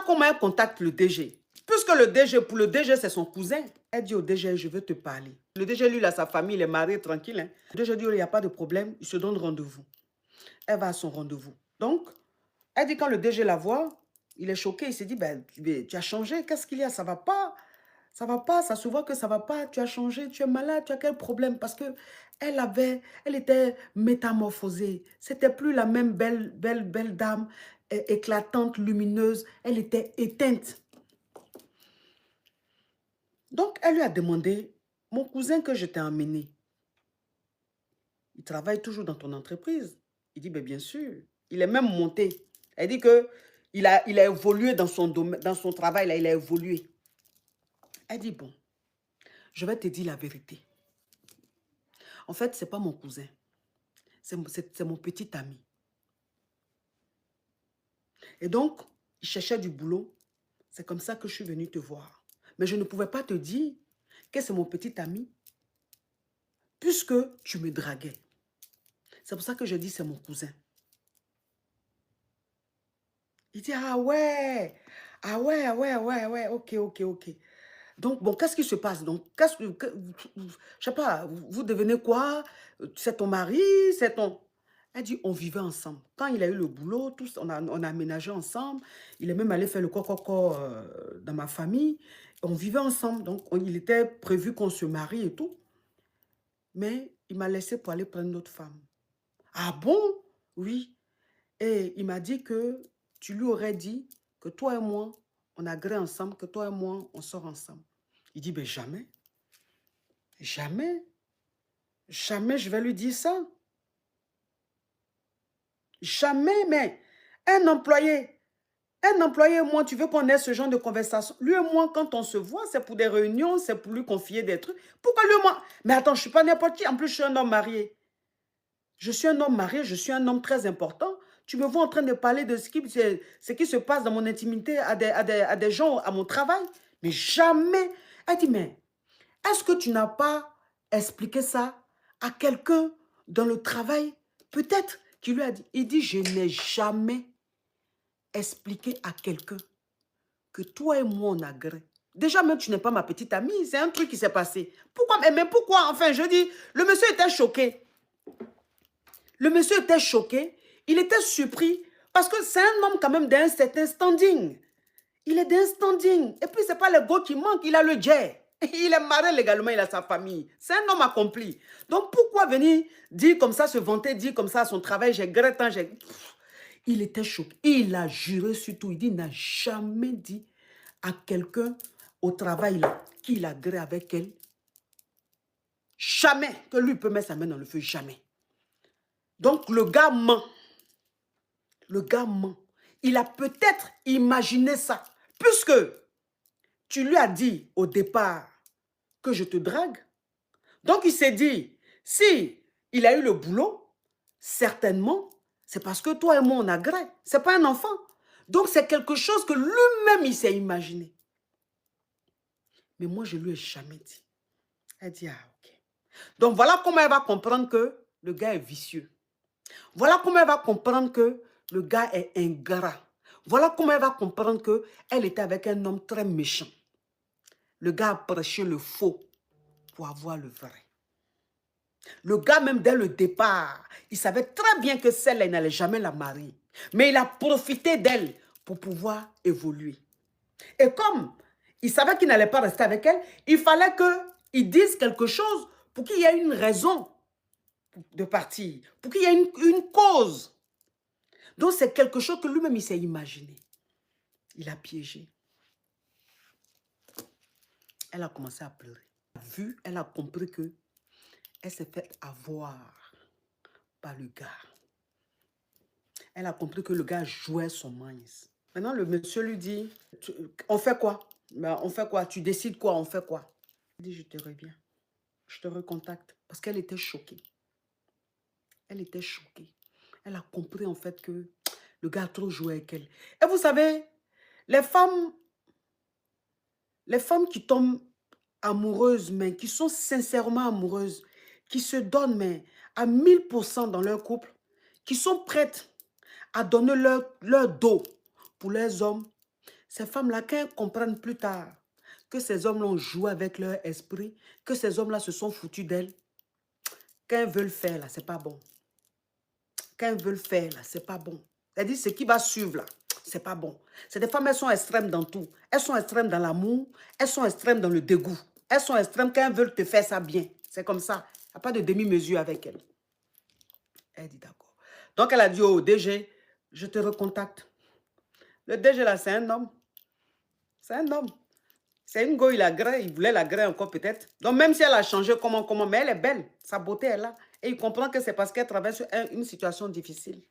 comment elle contacte le DG. Puisque pour le DG, c'est son cousin. Elle dit au DG, je veux te parler. Le DG, lui, il a sa famille, il est marié, tranquille. Hein. Le DG dit, il n'y a pas de problème, il se donne rendez-vous. Elle va à son rendez-vous. Donc, elle dit, quand le DG la voit, il est choqué. Il s'est dit, ben, tu as changé, qu'est-ce qu'il y a? Ça ne va pas. Ça ne va pas, ça se voit que ça ne va pas. Tu as changé, tu es malade, tu as quel problème? Parce que elle était métamorphosée. C'était plus la même belle dame, éclatante, lumineuse. Elle était éteinte. Donc, elle lui a demandé, mon cousin que je t'ai emmené, il travaille toujours dans ton entreprise. Il dit, ben, bien sûr. Il est même monté. Elle dit que il a évolué dans son domaine, dans son travail, là, il a évolué. Elle dit, bon, je vais te dire la vérité. En fait, ce n'est pas mon cousin. C'est mon petit ami. Et donc, il cherchait du boulot. C'est comme ça que je suis venue te voir. Mais je ne pouvais pas te dire que c'est mon petit ami puisque tu me draguais. C'est pour ça que je dis c'est mon cousin. Il dit, ah ouais, ok. Donc, bon, qu'est-ce qui se passe? Donc, je sais pas, vous devenez quoi? C'est ton mari? C'est ton... Elle dit, on vivait ensemble. Quand il a eu le boulot, tous, on a aménagé ensemble. Il est même allé faire le coco dans ma famille. On vivait ensemble. Donc, il était prévu qu'on se marie et tout. Mais il m'a laissé pour aller prendre une autre femme. Ah bon? Oui. Et il m'a dit que tu lui aurais dit que toi et moi, on agrée ensemble, que toi et moi, on sort ensemble. Il dit, ben jamais. Jamais. Jamais je vais lui dire ça. Jamais, mais un employé, moi, tu veux qu'on ait ce genre de conversation. Lui et moi, quand on se voit, c'est pour des réunions, c'est pour lui confier des trucs. Pourquoi lui et moi? Mais attends, je ne suis pas n'importe qui. En plus, je suis un homme marié. Je suis un homme marié, je suis un homme très important. Tu me vois en train de parler de ce qui se passe dans mon intimité à des gens à mon travail. Mais jamais. Elle dit, mais est-ce que tu n'as pas expliqué ça à quelqu'un dans le travail? Peut-être qu'il lui a dit. Il dit, je n'ai jamais expliqué à quelqu'un que toi et moi, on agrée. Déjà, même tu n'es pas ma petite amie. C'est un truc qui s'est passé. Pourquoi? Mais pourquoi? Enfin, je dis, le monsieur était choqué. Le monsieur était choqué. Il était surpris. Parce que c'est un homme quand même d'un certain standing. Il est d'un standing. Et puis, ce n'est pas le go qui manque. Il a le jet. Il est marié légalement, il a sa famille. C'est un homme accompli. Donc, pourquoi venir dire comme ça, se vanter, dire comme ça à son travail, j'ai gré-tant, j'ai... Il était choqué. Il a juré surtout. Il dit, il n'a jamais dit à quelqu'un au travail qu'il agrée avec elle. Jamais que lui peut mettre sa main dans le feu. Jamais. Donc, le gars ment. Le gars ment. Il a peut-être imaginé ça. Puisque tu lui as dit au départ que je te drague. Donc, il s'est dit, si il a eu le boulot, certainement, c'est parce que toi et moi, on agrée. Ce n'est pas un enfant. Donc, c'est quelque chose que lui-même, il s'est imaginé. Mais moi, je ne lui ai jamais dit. Elle dit, ah, ok. Donc, voilà comment elle va comprendre que le gars est vicieux. Voilà comment elle va comprendre que le gars est ingrat. Voilà comment elle va comprendre qu'elle était avec un homme très méchant. Le gars a prêché le faux pour avoir le vrai. Le gars, même dès le départ, il savait très bien que celle-là, il n'allait jamais la marier. Mais il a profité d'elle pour pouvoir évoluer. Et comme il savait qu'il n'allait pas rester avec elle, il fallait qu'il dise quelque chose pour qu'il y ait une raison de partir, pour qu'il y ait une cause. Donc, c'est quelque chose que lui-même, il s'est imaginé. Il a piégé. Elle a commencé à pleurer. Elle a compris que elle s'est fait avoir par le gars. Elle a compris que le gars jouait son minds. Maintenant, le monsieur lui dit, on fait quoi? Ben, on fait quoi? Tu décides quoi? On fait quoi? Il dit, je te reviens. Je te recontacte. Parce qu'elle était choquée. Elle était choquée. Elle a compris en fait que le gars a trop joué avec elle. Et vous savez, les femmes qui tombent amoureuses, mais qui sont sincèrement amoureuses, qui se donnent mais à 1000% dans leur couple, qui sont prêtes à donner leur dos pour leurs hommes, Ces femmes-là, quand elles comprennent plus tard que ces hommes-là ont joué avec leur esprit, que ces hommes-là se sont foutus d'elles, quand elles veulent faire, là, c'est pas bon. Quand elles veulent faire, là, c'est pas bon. C'est-à-dire, ce qui va suivre, là, c'est pas bon. C'est des femmes, elles sont extrêmes dans tout. Elles sont extrêmes dans l'amour, elles sont extrêmes dans le dégoût. Elles sont extrêmes quand elles veulent te faire ça bien. C'est comme ça. Il n'y a pas de demi-mesure avec elles. Elle dit d'accord. Donc, elle a dit au DG, je te recontacte. Le DG, là, c'est un homme. C'est un homme. C'est une go, il a gré, il voulait la gré encore peut-être. Donc, même si elle a changé comment, mais elle est belle. Sa beauté est là. Et il comprend que c'est parce qu'elle traverse une situation difficile.